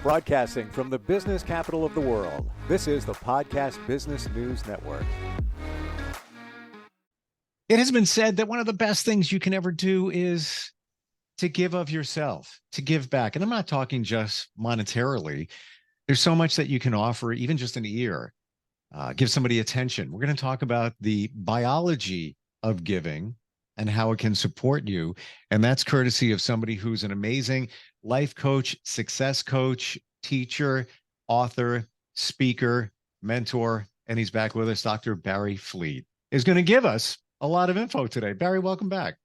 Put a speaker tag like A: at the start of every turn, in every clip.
A: Broadcasting from the business capital of the world, this is the Podcast Business News Network.
B: It has been said that one of the best things you can ever do is to give of yourself, to give back. And I'm not talking just monetarily. There's so much that you can offer, even just an ear. Give somebody attention. We're going to talk about the biology of giving and how it can support you. And that's courtesy of somebody who's an amazing life coach, success coach, teacher, author, speaker, mentor. And he's back with us. Dr. Bary Fleet is going to give us a lot of info today. Bary, welcome back.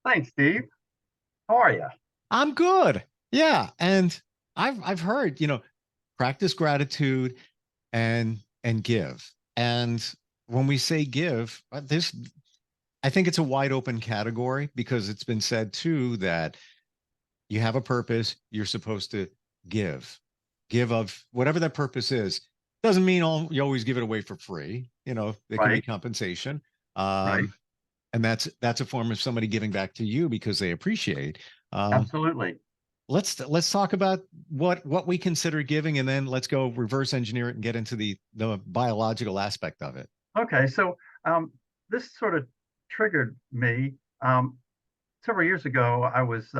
C: Thanks, Steve. How are you?
B: I'm good. Yeah. And I've heard, practice gratitude and give. And when we say give, I think it's a wide open category because it's been said too that you have a purpose, you're supposed to give of whatever that purpose is. Doesn't mean you always give it away for free. There can be compensation.
C: Right.
B: And that's a form of somebody giving back to you because they appreciate.
C: Absolutely.
B: Let's talk about what we consider giving, and then let's go reverse engineer it and get into the biological aspect of it.
C: Okay, so this sort of triggered me. Several years ago, I was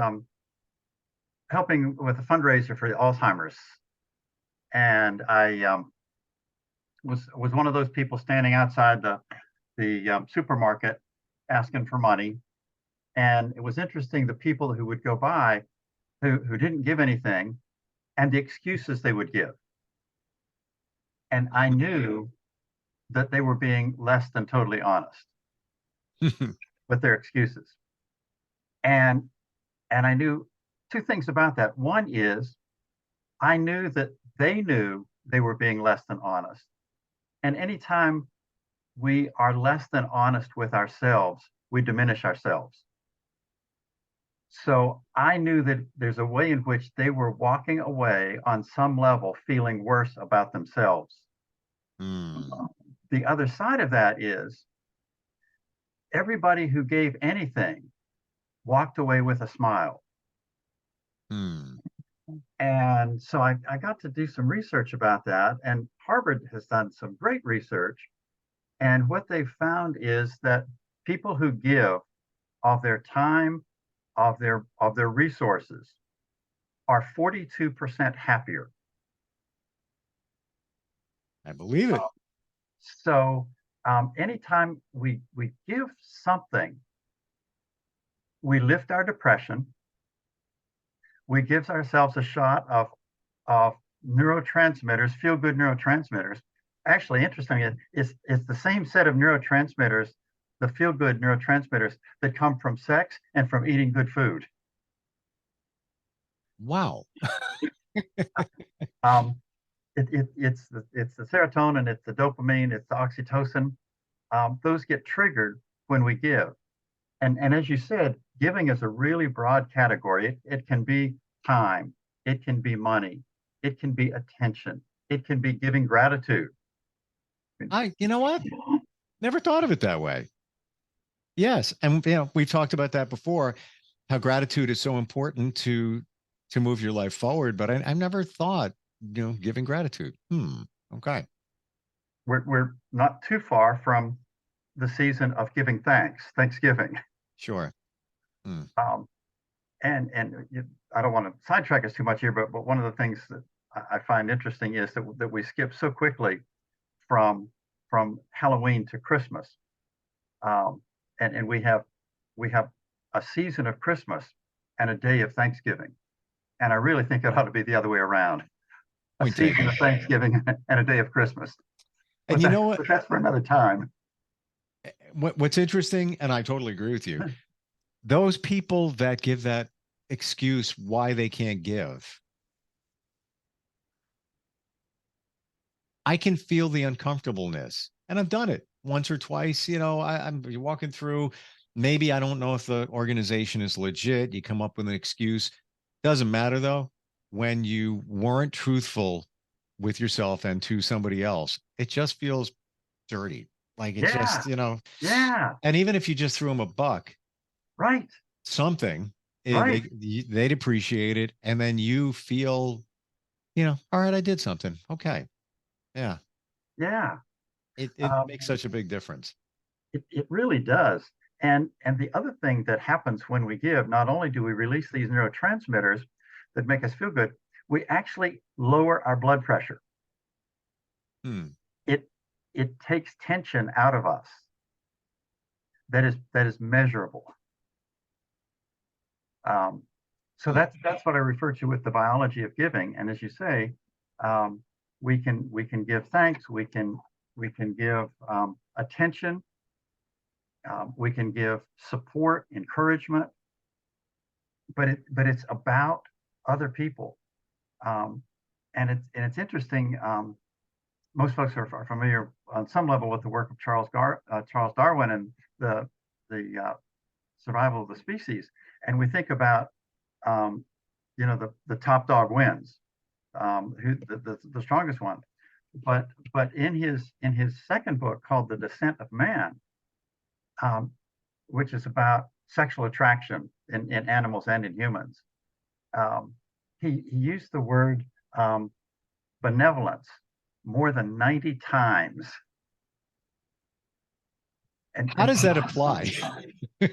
C: helping with a fundraiser for Alzheimer's, and I was one of those people standing outside the supermarket asking for money. And it was interesting, the people who would go by who didn't give anything and the excuses they would give. And I knew that they were being less than totally honest with their excuses. And I knew two things about that. One is I knew that they knew they were being less than honest. And anytime we are less than honest with ourselves, we diminish ourselves. So I knew that there's a way in which they were walking away on some level feeling worse about themselves. The other side of that is everybody who gave anything walked away with a smile. And so I got to do some research about that, and Harvard has done some great research. And what they've found is that people who give of their time, of their resources, are 42% happier.
B: I believe it.
C: So anytime we give something, we lift our depression. We give ourselves a shot of neurotransmitters, feel-good neurotransmitters. Actually, interestingly, it's the same set of neurotransmitters, the feel-good neurotransmitters that come from sex and from eating good food.
B: Wow.
C: It's the serotonin, it's the dopamine, it's the oxytocin. Those get triggered when we give. And as you said, giving is a really broad category. It can be time, it can be money, it can be attention, it can be giving gratitude.
B: You know what? Never thought of it that way. Yes. And we've talked about that before, how gratitude is so important to move your life forward. But I've never thought, giving gratitude. Okay.
C: We're not too far from the season of giving thanks, Thanksgiving.
B: Sure.
C: And I don't want to sidetrack us too much here, but one of the things that I find interesting is that we skip so quickly from Halloween to Christmas. And we have a season of Christmas and a day of Thanksgiving. And I really think it ought to be the other way around. A season of Thanksgiving and a day of Christmas.
B: And you know what?
C: But that's for another time.
B: What's interesting, and I totally agree with you, those people that give that excuse why they can't give, I can feel the uncomfortableness. And I've done it once or twice. I'm walking through, maybe I don't know if the organization is legit. You come up with an excuse. Doesn't matter though. When you weren't truthful with yourself and to somebody else, it just feels dirty. Like it just,
C: Yeah.
B: And even if you just threw them a buck,
C: right,
B: something,
C: right.
B: they'd appreciate it. And then you feel, all right, I did something. Okay. Yeah.
C: Yeah.
B: It
C: Um,
B: makes such a big difference.
C: it really does. And the other thing that happens when we give, not only do we release these neurotransmitters that make us feel good, we actually lower our blood pressure.
B: Hmm.
C: It takes tension out of us that is measurable. Um, so that's what I refer to with the biology of giving. And as you say, um, we can give thanks, we can give attention, we can give support, encouragement, but it's about other people. Um, and it's interesting. Most folks are familiar on some level with the work of Charles Darwin and the survival of the species, and we think about the top dog wins, who the strongest one. But in his second book called The Descent of Man, um, which is about sexual attraction in animals and in humans, um, he used the word um, benevolence more than 90 times.
B: How does that apply?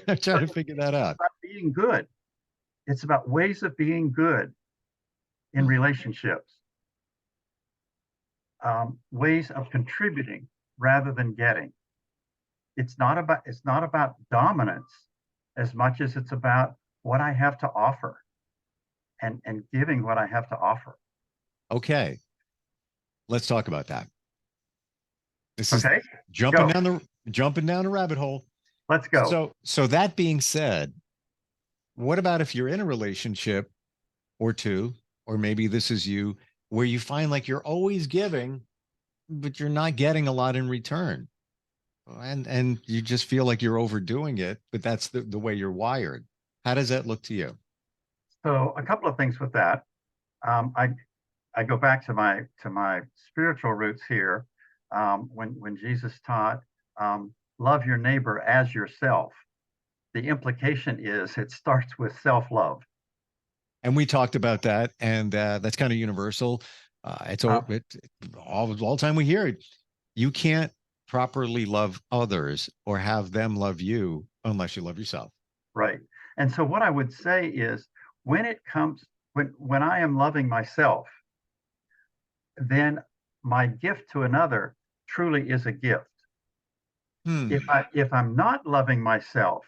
B: I'm trying to figure that out.
C: About being good. It's about ways of being good in relationships, ways of contributing rather than getting. It's not about dominance as much as it's about what I have to offer and giving what I have to offer.
B: Okay, let's talk about that. This is
C: Okay,
B: jumping
C: go.
B: down the jumping down the rabbit hole.
C: Let's go.
B: So that being said, what about if you're in a relationship or two, or maybe this is you, where you find like you're always giving, but you're not getting a lot in return, and you just feel like you're overdoing it, but that's the way you're wired. How does that look to you?
C: So a couple of things with that. I go back to my spiritual roots here. When Jesus taught, love your neighbor as yourself, the implication is it starts with self-love.
B: And we talked about that, and that's kind of universal.
C: Uh,
B: All the time we hear it. You can't properly love others or have them love you unless you love yourself.
C: right. And so what I would say is when it comes when I am loving myself, then my gift to another truly is a gift.
B: Hmm.
C: If I'm not loving myself,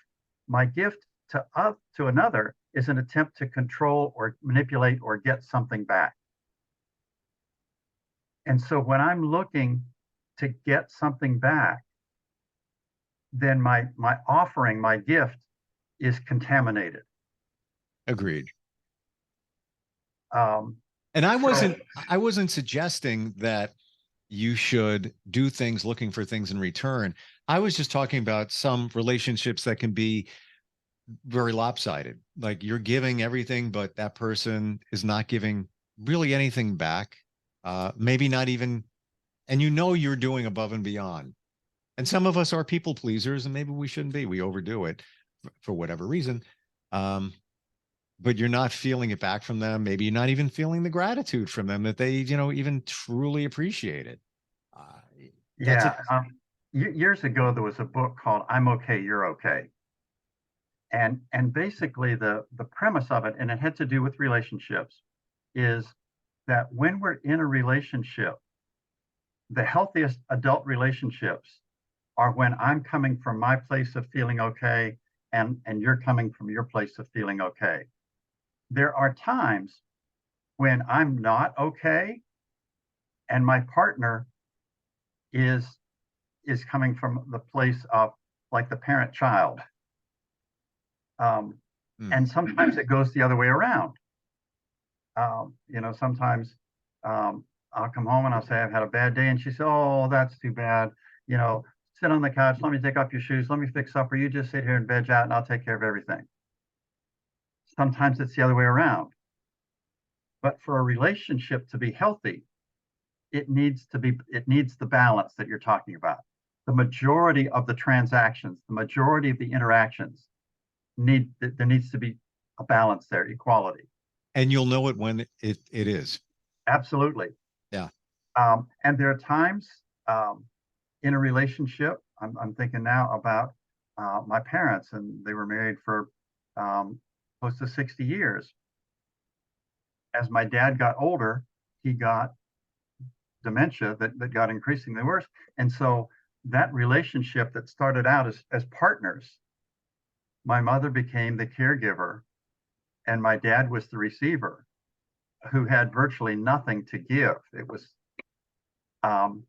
C: my gift to another is an attempt to control or manipulate or get something back. And so when I'm looking to get something back, then my offering, my gift, is contaminated.
B: Agreed.
C: Um,
B: And
C: so
B: I wasn't suggesting that you should do things looking for things in return. I was just talking about some relationships that can be very lopsided. Like you're giving everything, but that person is not giving really anything back. Maybe not even, and you're doing above and beyond. And some of us are people pleasers, and maybe we shouldn't be. We overdo it for whatever reason. Um, but you're not feeling it back from them. Maybe you're not even feeling the gratitude from them that they, even truly appreciate it. Uh, that's a
C: yeah, years ago there was a book called "I'm Okay, You're Okay," and basically the premise of it, and it had to do with relationships, is that when we're in a relationship, the healthiest adult relationships are when I'm coming from my place of feeling okay and you're coming from your place of feeling okay. There are times when I'm not okay and my partner is is coming from the place of like the parent child. Um,
B: hmm.
C: and sometimes it goes the other way around. Sometimes I'll come home and I'll say I've had a bad day, and she says, "Oh, that's too bad. You know, sit on the couch. Let me take off your shoes. Let me fix supper. You just sit here and veg out, and I'll take care of everything." Sometimes it's the other way around. But for a relationship to be healthy, it needs the balance that you're talking about. The majority of the transactions, the majority of the interactions there needs to be a balance there, equality.
B: And you'll know it when it is.
C: Absolutely.
B: Yeah.
C: And there are times in a relationship, I'm thinking now about my parents, and they were married for close to 60 years. As my dad got older, he got dementia that got increasingly worse. And so that relationship that started out as partners, my mother became the caregiver and my dad was the receiver who had virtually nothing to give. It was, um,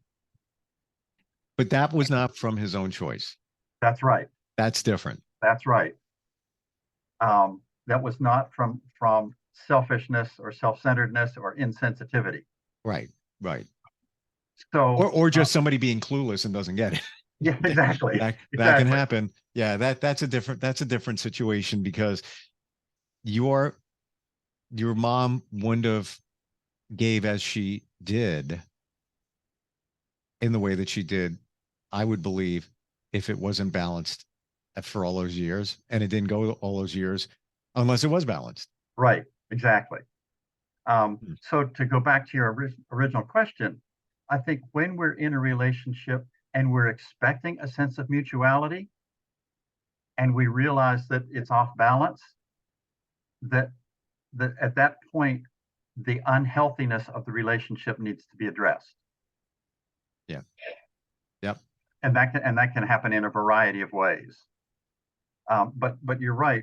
B: But that was not from his own choice.
C: that's right.
B: That's different.
C: That's right. That was not from selfishness or self-centeredness or insensitivity.
B: Right. Right.
C: So,
B: Or just somebody being clueless and doesn't get it.
C: yeah, exactly,
B: That can happen. Yeah, that's a different situation, because your mom wouldn't have gave as she did in the way that she did, I would believe, if it wasn't balanced for all those years, and it didn't go all those years unless it was balanced.
C: Right, exactly.
B: Hmm.
C: So to go back to your original question, I think when we're in a relationship and we're expecting a sense of mutuality and we realize that it's off balance, that at that point, the unhealthiness of the relationship needs to be addressed.
B: Yeah. Yep.
C: And that can happen in a variety of ways. But you're right.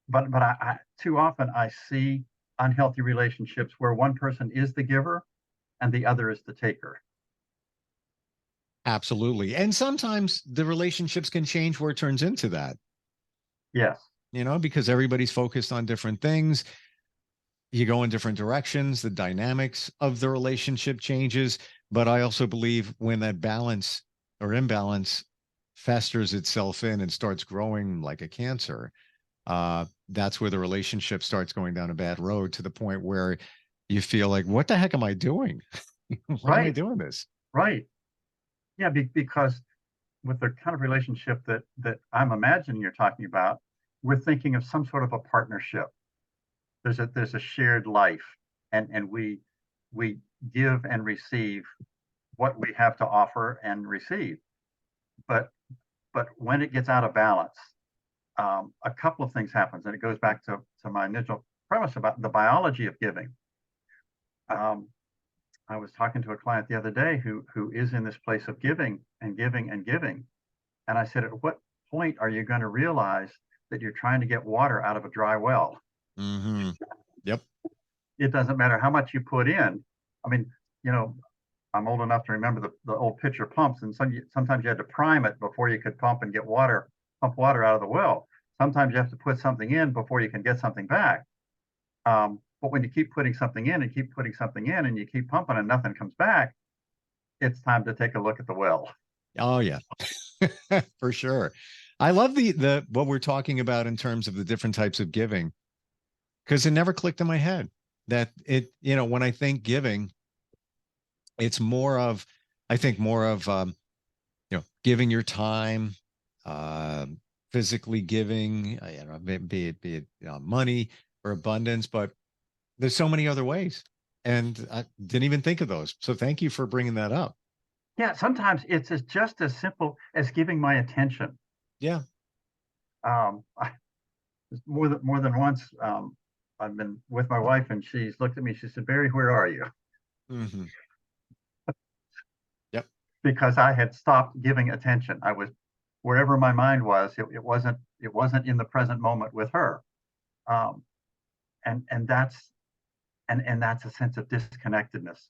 C: But I too often I see unhealthy relationships where one person is the giver and the other is the taker.
B: Absolutely. And sometimes the relationships can change where it turns into that,
C: Yes,
B: because everybody's focused on different things. You go in different directions, the dynamics of the relationship changes. But I also believe when that balance or imbalance festers itself in and starts growing like a cancer, that's where the relationship starts going down a bad road, to the point where you feel like, what the heck am I doing? Why am I
C: right,
B: doing this?
C: right. Yeah, because with the kind of relationship that I'm imagining you're talking about, we're thinking of some sort of a partnership. There's a shared life, and we give and receive what we have to offer and receive. But when it gets out of balance, a couple of things happens, and it goes back to my initial premise about the biology of giving. Um, I was talking to a client the other day who is in this place of giving and giving and giving, and I said, at what point are you going to realize that you're trying to get water out of a dry well?
B: Mm-hmm. Yep.
C: It doesn't matter how much you put in. I mean, you know, I'm old enough to remember the old pitcher pumps, and sometimes you had to prime it before you could pump and pump water out of the well. Sometimes you have to put something in before you can get something back. But when you keep putting something in and keep putting something in and you keep pumping and nothing comes back, it's time to take a look at the well.
B: Oh yeah. For sure. I love the what we're talking about in terms of the different types of giving, because it never clicked in my head that when I think giving, it's more of, I think more of, giving your time, uh, physically giving, be it money or abundance, but there's so many other ways. And I didn't even think of those. So thank you for bringing that up.
C: Yeah, sometimes it's just as simple as giving my attention.
B: Yeah.
C: I, more than once, I've been with my wife and she's looked at me. She said, "Bary, where are you?"
B: Mm-hmm. Yep.
C: Because I had stopped giving attention. I was wherever my mind was. It wasn't in the present moment with her, um, and that's a sense of disconnectedness.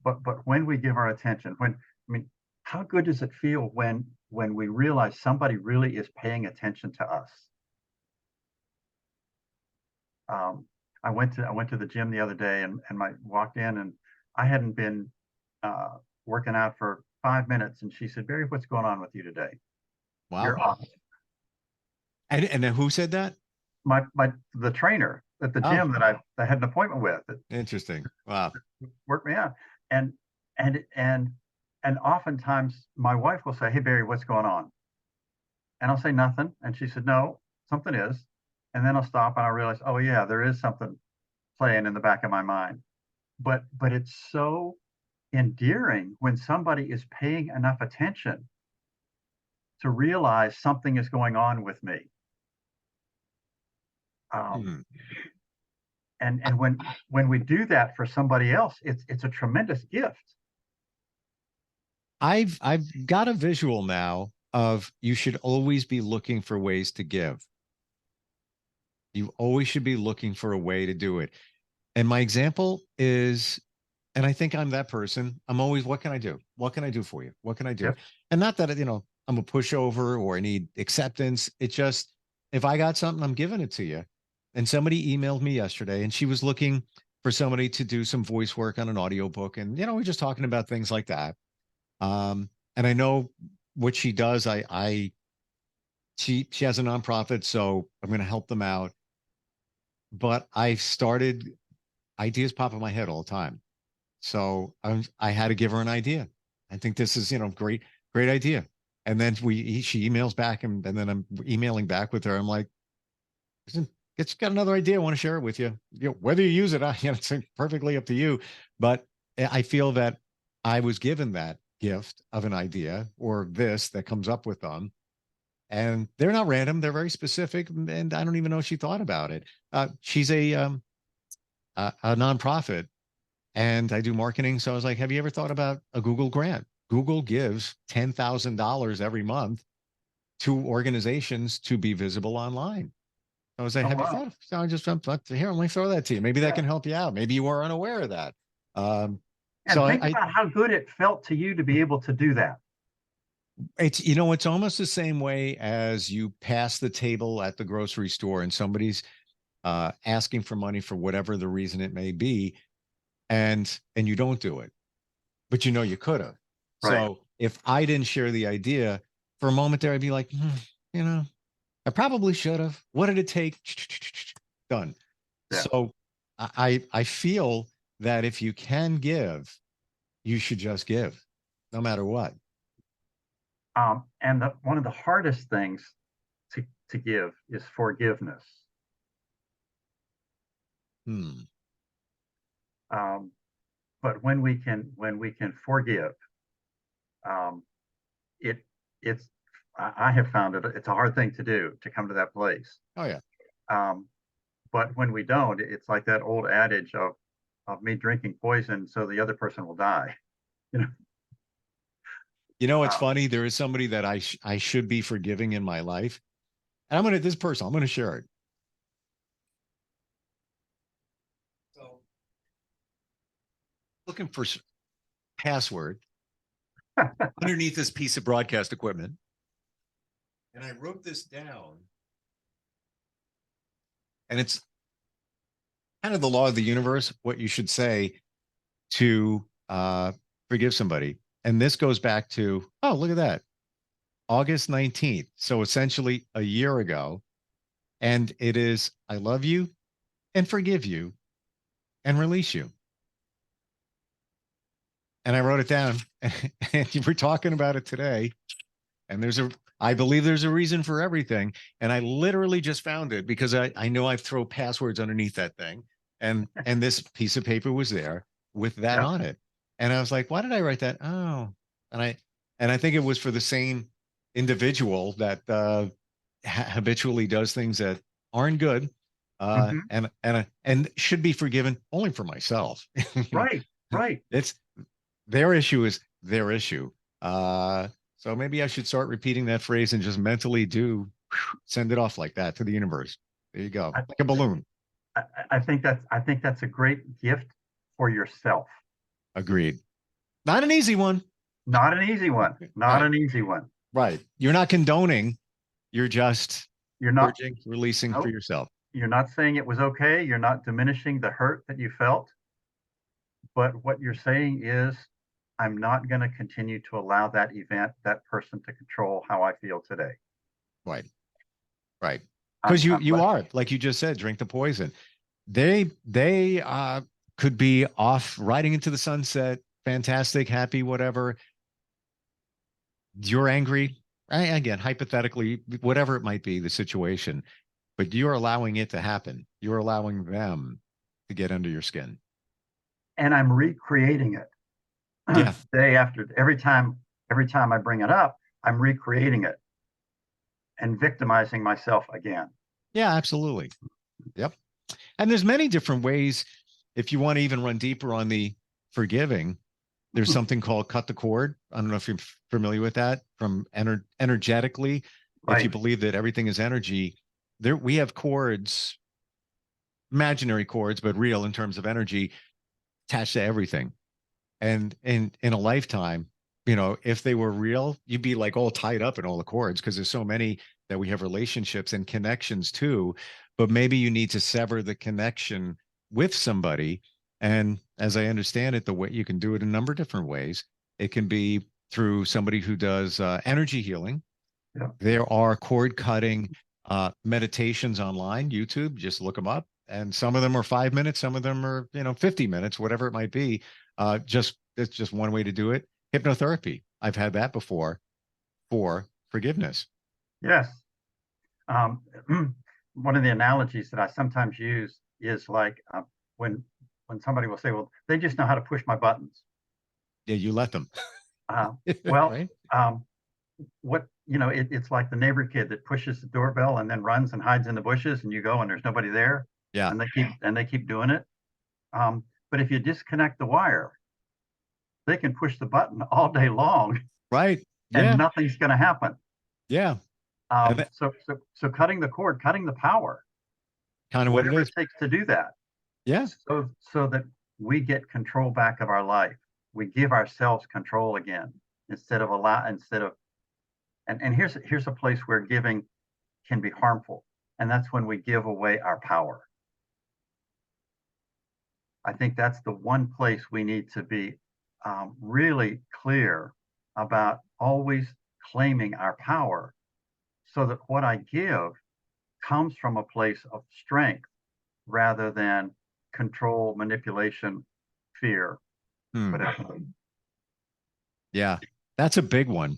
C: But when we give our attention, how good does it feel when we realize somebody really is paying attention to us? Um, I went to the gym the other day and I walked in and I hadn't been uh, working out for 5 minutes, and she said, "Bary, what's going on with you today?
B: Wow.
C: You're off."
B: And then who said that?
C: The trainer at the
B: Oh,
C: gym that I had an appointment with that
B: interesting. Wow.
C: worked me out, and and and and oftentimes my wife will say, "Hey Bary, what's going on?" And I'll say nothing, and she said, "No, something is." And then I'll stop and I realize, oh yeah, there is something playing in the back of my mind. but it's so endearing when somebody is paying enough attention to realize something is going on with me.
B: Hmm.
C: And when we do that for somebody else, it's a tremendous gift.
B: I've got a visual now of you should always be looking for ways to give. You always should be looking for a way to do it. And my example is, and I think I'm that person. I'm always, what can I do? What can I do for you? What can I do?
C: Yep.
B: And not that, I'm a pushover or I need acceptance. It just, if I got something, I'm giving it to you. And somebody emailed me yesterday and she was looking for somebody to do some voice work on an audiobook. And, we're just talking about things like that. And I know what she does. She has a nonprofit, so I'm going to help them out. But I started ideas pop in my head all the time. So I had to give her an idea. I think this is, great, great idea. And then she emails back and then I'm emailing back with her. I'm like, listen, it's got another idea. I want to share it with you. Whether you use it, it's perfectly up to you. But I feel that I was given that gift of an idea or this that comes up with them. And they're not random. They're very specific. And I don't even know if she thought about it. She's a nonprofit and I do marketing. So I was like, have you ever thought about a Google grant? Google gives $10,000 every month to organizations to be visible online. I was like,
C: Oh,
B: have you
C: wow.
B: thought of, so I just jumped here, let me throw that to you. Maybe that
C: Yeah.
B: can help you out. Maybe you were unaware of that.
C: And
B: So
C: think about how good it felt to you to be able to do that.
B: it's almost the same way as you pass the table at the grocery store and somebody's asking for money for whatever the reason it may be. And you don't do it, but you could have.
C: Right.
B: So if I didn't share the idea for a moment there, I'd be like, I probably should have. What did it take? Done.
C: Yeah.
B: So I feel that if you can give, you should just give, no matter what.
C: And one of the hardest things to give is forgiveness.
B: Hmm.
C: Um, but when we can forgive, um, it it's I have found it's a hard thing to do to come to that place.
B: Oh yeah.
C: Um, but when we don't, it's like that old adage of me drinking poison so the other person will die. You know.
B: It's
C: Um,
B: funny. There is somebody that I should be forgiving in my life, and I'm gonna share it. So looking for password underneath this piece of broadcast equipment, and I wrote this down, and it's kind of the law of the universe, what you should say to forgive somebody. And this goes back to, oh, look at that, August 19th. So essentially a year ago. And it is, I love you and forgive you and release you. And I wrote it down and you were talking about it today. And I believe there's a reason for everything. And I literally just found it because I know I throw passwords underneath that thing. And this piece of paper was there with that
C: yeah.
B: on it. And I was like, why did I write that? Oh, and I think it was for the same individual that habitually does things that aren't good,
C: Hmm.
B: and should be forgiven only for myself.
C: Right. Right.
B: It's their issue is their issue. So maybe I should start repeating that phrase and just mentally send it off like that to the universe. There you go,
C: I,
B: like a balloon.
C: I think that's a great gift for yourself.
B: Agreed. Not an easy one.
C: Not an easy one. Not
B: Right.
C: an easy one.
B: Right. You're not condoning. You're just
C: You're not.
B: purging, releasing for
C: Nope.
B: yourself.
C: You're not saying it was okay. You're not diminishing the hurt that you felt. But what you're saying is, I'm not going to continue to allow that event, that person to control how I feel today.
B: Right. Right. Because
C: I'm,
B: you
C: I'm
B: you
C: let,
B: are, like you just said, drink the poison. They could be off riding into the sunset, fantastic, happy, whatever. You're angry. Again, hypothetically, whatever it might be, the situation, but you're allowing it to happen. You're allowing them to get under your skin.
C: and I'm recreating it.
B: Yeah.
C: Day after every time I bring it up, I'm recreating it and victimizing myself again.
B: Yeah, absolutely. Yep. And there's many different ways. If you want to even run deeper on the forgiving, there's something called cut the cord. I don't know if you're familiar with that from energetically. If you
C: Right.
B: believe that everything is energy, there we have cords, imaginary cords, but real in terms of energy attached to everything. And in a lifetime, if they were real, you'd be like all tied up in all the cords because there's so many that we have relationships and connections to. But maybe you need to sever the connection with somebody. And as I understand it, the way you can do it a number of different ways. It can be through somebody who does energy healing.
C: Yeah.
B: There are cord cutting meditations online, YouTube, just look them up. And some of them are 5 minutes, some of them are, 50 minutes, whatever it might be. It's just one way to do it. Hypnotherapy. I've had that before for forgiveness.
C: Yes. Um, one of the analogies that I sometimes use is like when somebody will say, "Well, they just know how to push my buttons."
B: Yeah, you let them.
C: Well,
B: Right?
C: it's like the neighbor kid that pushes the doorbell and then runs and hides in the bushes, and you go and there's nobody there,
B: Yeah.
C: and they keep doing it. But if you disconnect the wire, they can push the button all day long,
B: Right.
C: and
B: Yeah.
C: nothing's going to happen.
B: Yeah. And that
C: So cutting the cord, cutting the power,
B: kind of what it
C: whatever it
B: is.
C: takes to do that,
B: Yeah.
C: so that we get control back of our life. We give ourselves control again instead of and here's a place where giving can be harmful, and that's when we give away our power. I think that's the one place we need to be really clear about always claiming our power so that what I give comes from a place of strength rather than control, manipulation, fear,
B: Hmm.
C: whatever.
B: Yeah. That's a big one.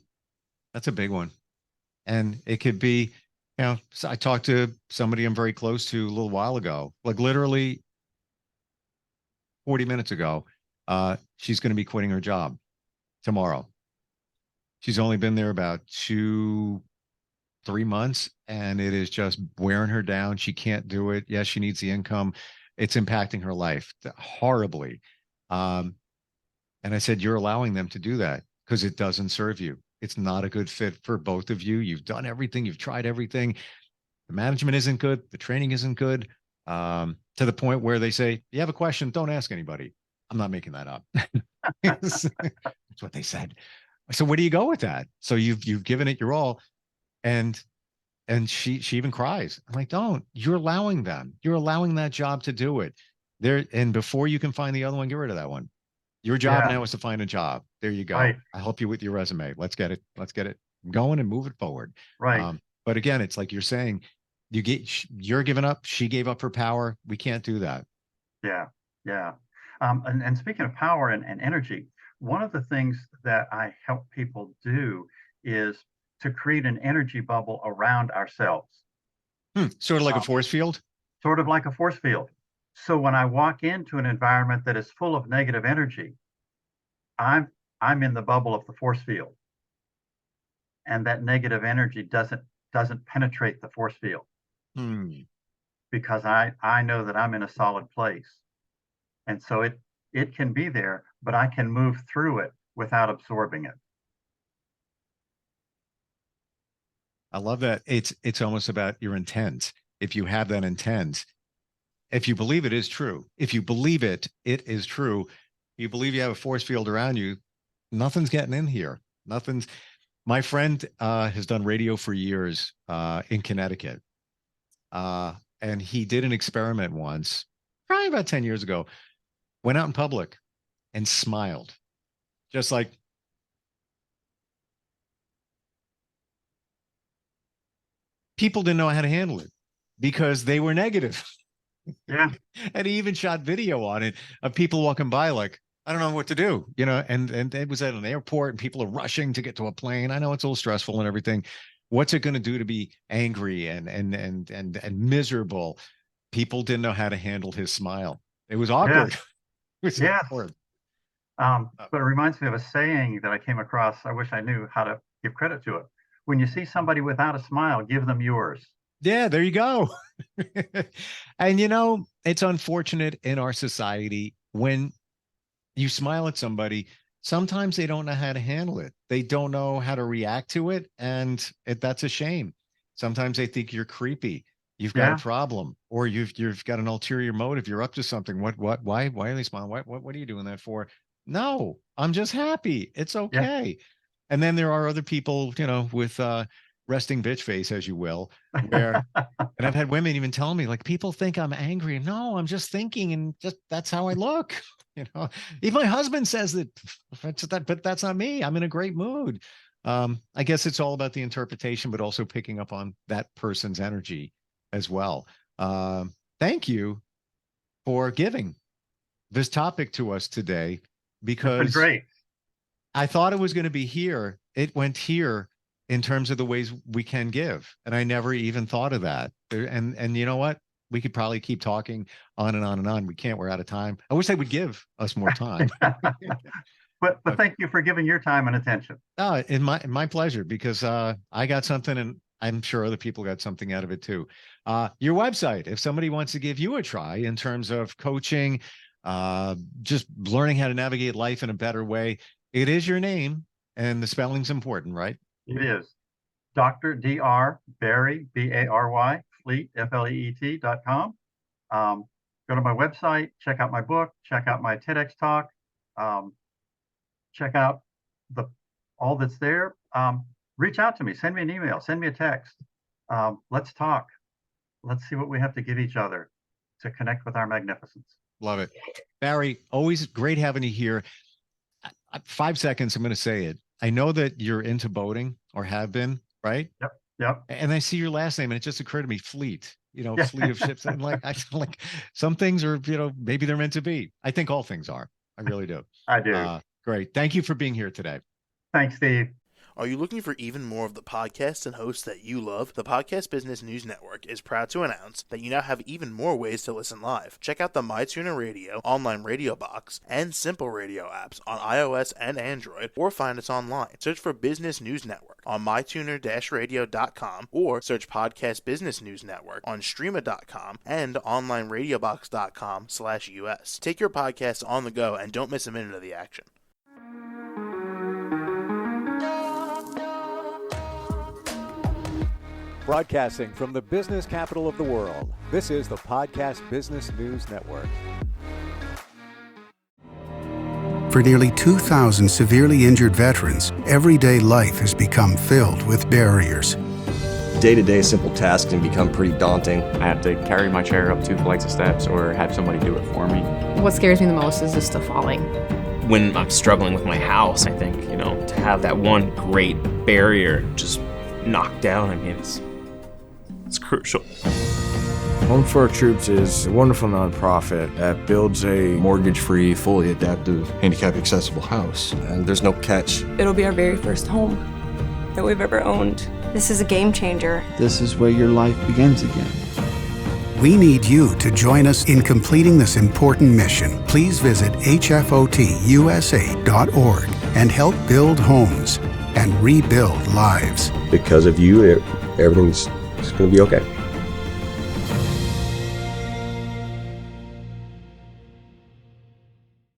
B: That's a big one. And it could be, so I talked to somebody I'm very close to a little while ago, like literally 40 minutes ago. She's going to be quitting her job tomorrow. She's only been there about 3 months, and it is just wearing her down. She can't do it. Yes, she needs the income. It's impacting her life horribly. Um, and I said, you're allowing them to do that because it doesn't serve you. It's not a good fit for both of you. You've done everything, you've tried everything. The management isn't good, the training isn't good. To the point where they say, you have a question, don't ask anybody. I'm not making that up. That's what they said. So where do you go with that? So you've given it your all, and she even cries. I'm like, don't. You're allowing them. You're allowing that job to do it. There, and before you can find the other one, get rid of that one. Your job
C: Yeah,
B: now is to find a job. There you go.
C: right,
B: I help you with your resume. Let's get it. Let's get it going and move it forward.
C: right.
B: But again, it's like you're saying, you're giving up. She gave up her power. We can't do that.
C: Yeah, yeah. And speaking of power and energy, one of the things that I help people do is to create an energy bubble around ourselves,
B: Sort of like a
C: um,
B: force field.
C: sort of like a force field. So when I walk into an environment that is full of negative energy, I'm I'm in the bubble of the force field, and that negative energy doesn't penetrate the force field
B: Hmm.
C: because I know that I'm in a solid place. And so it can be there, but I can move through it without absorbing it.
B: I love that. It's almost about your intent. If you have that intent, if you believe it is true, if you believe it is true. You believe you have a force field around you. Nothing's getting in here. Nothing's. My friend has done radio for years in Connecticut, and he did an experiment once, probably about 10 years ago. Went out in public and smiled, just like people didn't know how to handle it because they were negative.
C: Yeah,
B: And he even shot video on it of people walking by, like, I don't know what to do, and it was at an airport and people are rushing to get to a plane. I know it's all stressful and everything. What's it going to do to be angry and miserable? People didn't know how to handle his smile. It was
C: yeah,
B: awkward. was
C: Yes.
B: important.
C: But it reminds me of a saying that I came across. I wish I knew how to give credit to it. When you see somebody without a smile, give them yours.
B: Yeah, there you go. And it's unfortunate in our society when you smile at somebody, sometimes they don't know how to handle it. They don't know how to react to it. And that's a shame. Sometimes they think you're creepy. You've got a problem, or you've got an ulterior motive. You're up to something. Why are they smiling? What are you doing that for? No, I'm just happy. It's okay. Yeah. And then there are other people, with resting bitch face, as you will, where, and I've had women even tell me, like, people think I'm angry. No, I'm just thinking, and just that's how I look. Even my husband says that, but that's not me. I'm in a great mood. I guess it's all about the interpretation, but also picking up on that person's energy as well. Thank you for giving this topic to us today, because
C: it's been great.
B: I thought it was going to be here. It went here in terms of the ways we can give. And I never even thought of that. And you know what? We could probably keep talking on and on and on. We can't. We're out of time. I wish they would give us more time.
C: But thank you for giving your time and attention.
B: My pleasure, because I got something, and I'm sure other people got something out of it too. Your website, if somebody wants to give you a try in terms of coaching, just learning how to navigate life in a better way, it is your name, and the spelling's important, right?
C: It is. Dr. Dr. Bary, Bary, Fleet, FLEET.com. Go to my website, check out my book, check out my TEDx talk, check out all that's there. Reach out to me, send me an email, send me a text. Let's talk. Let's see what we have to give each other to connect with our magnificence.
B: Love it. Bary, always great having you here. 5 seconds, I'm going to say it. I know that you're into boating, or have been, right?
C: Yep.
B: And I see your last name, and it just occurred to me, Fleet. Fleet of ships. And I feel like some things are, maybe they're meant to be. I think all things are. I really do.
C: I do.
B: Great. Thank you for being here today.
C: Thanks, Steve.
D: Are you looking for even more of the podcasts and hosts that you love? The Podcast Business News Network is proud to announce that you now have even more ways to listen live. Check out the MyTuner Radio, online radio box, and Simple Radio apps on iOS and Android, or find us online. Search for Business News Network on mytuner-radio.com, or search Podcast Business News Network on streama.com and onlineradiobox.com/US. Take your podcast on the go and don't miss a minute of the action.
A: Broadcasting from the business capital of the world, this is the Podcast Business News Network.
E: For nearly 2,000 severely injured veterans, everyday life has become filled with barriers.
F: Day-to-day simple tasks can become pretty daunting.
G: I have to carry my chair up 2 flights of steps or have somebody do it for me.
H: What scares me the most is just the falling.
I: When I'm struggling with my house, I think, to have that one great barrier just knocked down, it's crucial.
J: Home for Our Troops is a wonderful nonprofit that builds a
K: mortgage-free, fully adaptive, handicap-accessible house.
F: And there's no catch.
L: It'll be our very first home that we've ever owned.
M: This is a game changer.
N: This is where your life begins again.
E: We need you to join us in completing this important mission. Please visit hfotusa.org and help build homes and rebuild lives.
F: Because of you, everything's going to be okay.